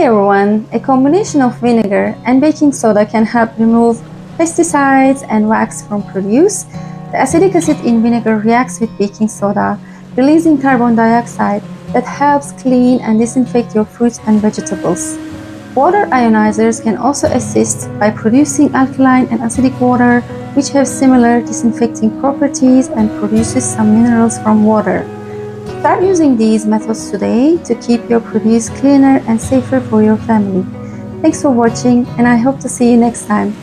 Hi everyone! A combination of vinegar and baking soda can help remove pesticides and wax from produce. The acidic acid in vinegar reacts with baking soda, releasing carbon dioxide that helps clean and disinfect your fruits and vegetables. Water ionizers can also assist by producing alkaline and acidic water, which have similar disinfecting properties and produces some minerals from water. Start using these methods today to keep your produce cleaner and safer for your family. Thanks for watching, and I hope to see you next time.